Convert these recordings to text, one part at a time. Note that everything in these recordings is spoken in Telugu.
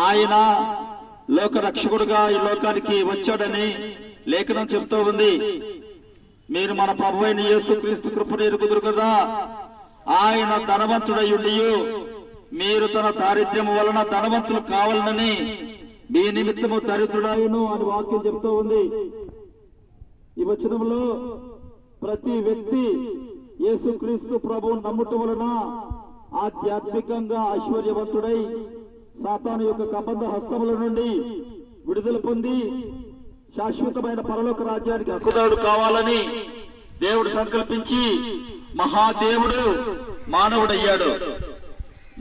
ఆయన లోక రక్షకుడుగా ఈ లోకానికి వచ్చాడని లేఖనం చెప్తూ ఉంది. మీరు మన ప్రభు అయిన యేసుక్రీస్తు కృపను ఎరుగుదురు కదా. ఆయన ధనవంతుడై ఉండి మీరు తన దారిద్ర్యము వలన ధనవంతులు కావాలని మీ నిమిత్తము దరిద్రుడాయను అని వాక్యం చెప్తూ ఉంది. ఈ వచనంలో ప్రతి వ్యక్తి యేసుక్రీస్తు ప్రభువు నమ్ముట వలన ఆధ్యాత్మికంగా ఐశ్వర్యవంతుడై సాతాను యొక్క కబంధ హస్తముల నుండి విడుదల పొంది శాశ్వతమైన పరలోక రాజ్యానికి హక్కుదారుడు కావాలని దేవుడు సంకల్పించి మహాదేవుడు మానవుడయ్యాడు.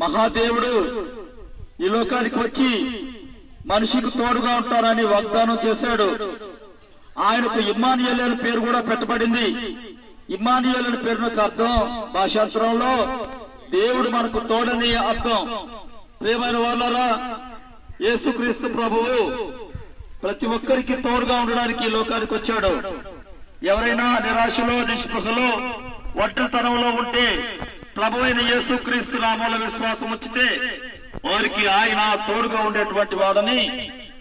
మహాదేవుడు ఈ లోకానికి వచ్చి మనిషికి తోడుగా ఉంటారని వాగ్దానం చేశాడు. ఆయనకు ఇమ్మానుయేలు అనే పేరు కూడా పెట్టబడింది. ఇమ్మానుయేలు అనే పేరునకు అర్థం భాషాంతరంలో దేవుడు మనకు తోడని అర్థం. ప్రియమైన వాళ్ళారా, యేసుక్రీస్తు ప్రభువు ప్రతి ఒక్కరికి తోడుగా ఉండడానికి ఈ లోకానికి వచ్చాడు. ఎవరైనా నిరాశలో, నిస్పృహలో, ఒంటరితనంలో ఉంటే ప్రభు అయిన యేసుక్రీస్తు నామములో విశ్వాసం ఉంచితే వారికి ఆయన తోడుగా ఉండేటువంటి వాడని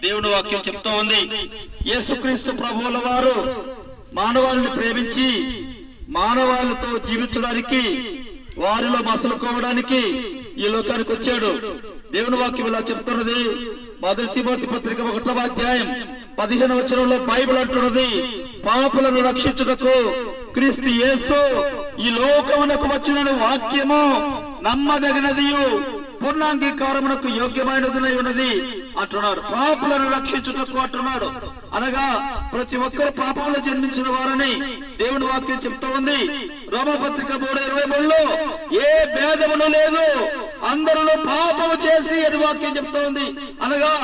దేవుని వాక్యం చెప్తూ ఉంది. యేసుక్రీస్తు ప్రభువుల వారు మానవాళిని ప్రేమించి మానవాళితో జీవించడానికి, వారిలో మసలుకోవడానికి ఈ లోకానికి వచ్చాడు. దేవుని వాక్యం ఇలా చెప్తున్నది. మొదటి తిమోతి పత్రిక 1వ అధ్యాయం 15వ వచనంలో బైబిల్ అంటున్నది, పాపులను రక్షించుటకు క్రీస్తు యేసు ఈ లోకమునకు వచ్చిన వాక్యము నమ్మదగినదియు పూర్ణాంగీకారమునకు యోగ్యమైనదినై ఉన్నది అంటున్నాడు. పాపులను రక్షించుటకు అంటున్నాడు. అనగా ప్రతి ఒక్కరు పాపంలో జన్మించిన వారని దేవుని వాక్యం చెప్తూ ఉంది. రోమపత్రిక 3:23లో ఏ భేదములు లేదు, అందరూ పాపము చేసి అని వాక్యం చెప్తూ ఉంది. అనగా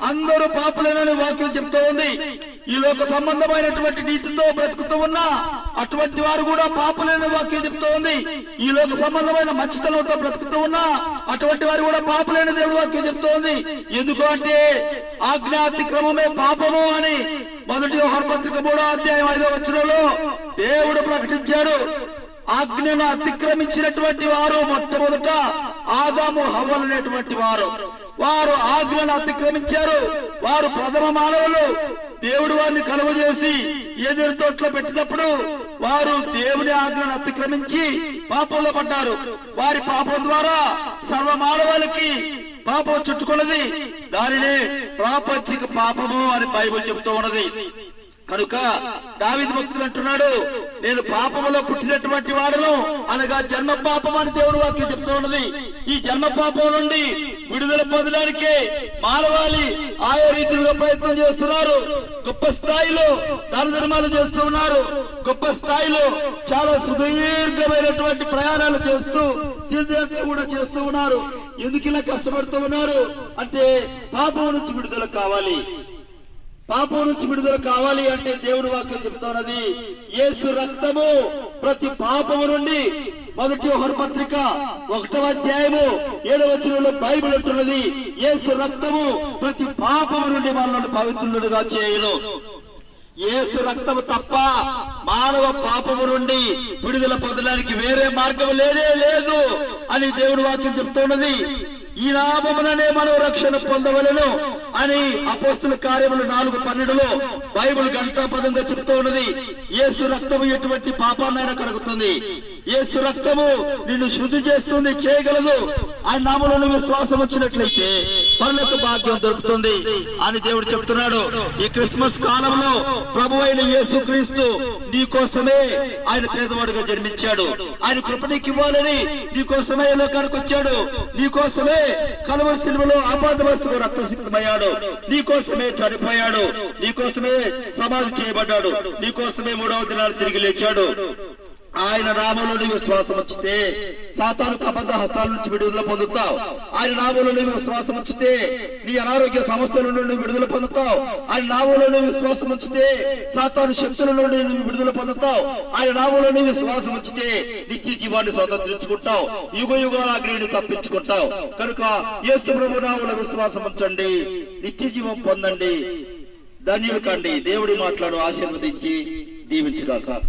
అందరూ పాపులేనని వాక్యం చెప్తూ ఉంది. ఈ లోక సంబంధమైనటువంటి నీతితో బ్రతుకుతూ ఉన్నా అటువంటి వారు కూడా పాపులేని వాక్యం చెప్తూ ఉంది. ఈ లోక సంబంధమైన మంచితనంతో బ్రతుకుతూ ఉన్నా అటువంటి వారు కూడా పాపులేని దేవుడి వాక్యం చెప్తూ ఉంది. ఎందుకు అంటే ఆజ్ఞాతిక్రమమే పాపము అని మొదటి యోహాను పత్రిక 3వ అధ్యాయం 5వ వచనంలో దేవుడు ప్రకటించాడు. ఆజ్ఞను అతిక్రమించినటువంటి వారు మొట్టమొదట ఆదాము హవ్వలు అనేటువంటి వారు ఆజ్ఞను అతిక్రమించారు. వారు ప్రథమ మానవులు. దేవుడు వారిని కలుగజేసి ఏదైనా తోటలో పెట్టినప్పుడు వారు దేవుని ఆజ్ఞను అతిక్రమించి పాపంలో పడ్డారు. వారి పాపం ద్వారా సర్వ మానవాళికి పాపం చుట్టుకున్నది. దానినే ప్రాపంచిక పాపము అని బైబిల్ చెప్తూ ఉన్నది. కనుక దావీదు భక్తుడు అంటున్నాడు, నేను పాపములో పుట్టినటువంటి వాడును, అనగా జన్మ పాపం అని దేవుడు వాక్యం చెప్తూ ఉన్నది. ఈ జన్మ పాపం నుండి విడుదల పొందడానికే మానవాళి ఆయా రీతిలో ప్రయత్నం చేస్తున్నారు. గొప్ప స్థాయిలో దాన ధర్మాలు చేస్తూ ఉన్నారు. గొప్ప స్థాయిలో చాలా సుదీర్ఘమైనటువంటి ప్రయాణాలు చేస్తూ తీర్థయాత్ర కూడా చేస్తూ ఉన్నారు. ఎందుకు ఇలా కష్టపడుతూ ఉన్నారు అంటే పాపం నుంచి విడుదల కావాలి. పాపం నుంచి విడుదల కావాలి అంటే దేవుని వాక్యం చెప్తున్నది, యేసు రక్తము ప్రతి పాపము నుండి మొదటి యోహాను పత్రిక 1వ అధ్యాయము 7వ వచనంలో బైబిల్ అంటున్నది, యేసు రక్తము ప్రతి పాపము నుండి మనల్ని పవిత్రులుగా చేయను. యేసు రక్తము తప్ప మానవ పాపము నుండి విడుదల పొందడానికి వేరే మార్గం లేనే లేదు అని దేవుని వాక్యం చెప్తున్నది. ఈ నామముననే మనం రక్షణ పొందవలను అని అపోస్తుల కార్యములు 4:12లో బైబిల్ గంటాపదంగా చెప్తూ ఉన్నది. యేసు రక్తము ఎటువంటి పాపాన్నైనా కడుగుతుంది. యేసు రక్తము నిన్ను శుద్ధి చేస్తుంది, చేయగలదు. ఆయన నామములో విశ్వాసం వచ్చినట్లయితే పరలోక భాగ్యం దొరుకుతుంది అని దేవుడు చెప్తున్నాడు. ఈ క్రిస్మస్ కాలంలో ప్రభు అయిన యేసుక్రీస్తు నీ కోసమే ఆయన పేదవాడుగా జన్మించాడు. ఆయన కృప నీకు ఇవ్వాలని నీ కోసమే లోకానికి వచ్చాడు. నీ కోసమే కలువరి శిలువలో ఆపాదవస్తుగా రక్తసిక్తమయ్యాడు. నీ కోసమే చనిపోయాడు. నీ కోసమే సమాధి చేయబడ్డాడు. నీ కోసమే 3వ దినాలు తిరిగి లేచాడు. ఆయన నామములో విశ్వాసం ఉంచితే సాతాను కబంధ హస్తాల నుంచి విడుదల పొందుతావు. ఆయన నామములో విశ్వాసం ఉంచితే నీ అనారోగ్య సమస్యల నుండి విడుదల పొందుతావు. ఆయన నామములో విశ్వాసం ఉంచితే సాతాను శక్తుల నుండి విడుదల పొందుతావు. ఆయన నామములో విశ్వాసం ఉంచితే నిత్య జీవాన్ని స్వతంత్రించుకుంటావు. యుగ యుగాల అగ్నిని తప్పించుకుంటావు. కనుక యేసు ప్రభు నామములో విశ్వాసం ఉంచండి, నిత్య జీవం పొందండి, ధన్యులు కండి. దేవుడి మాట్లాడు ఆశీర్వదించి దీవించుగాక.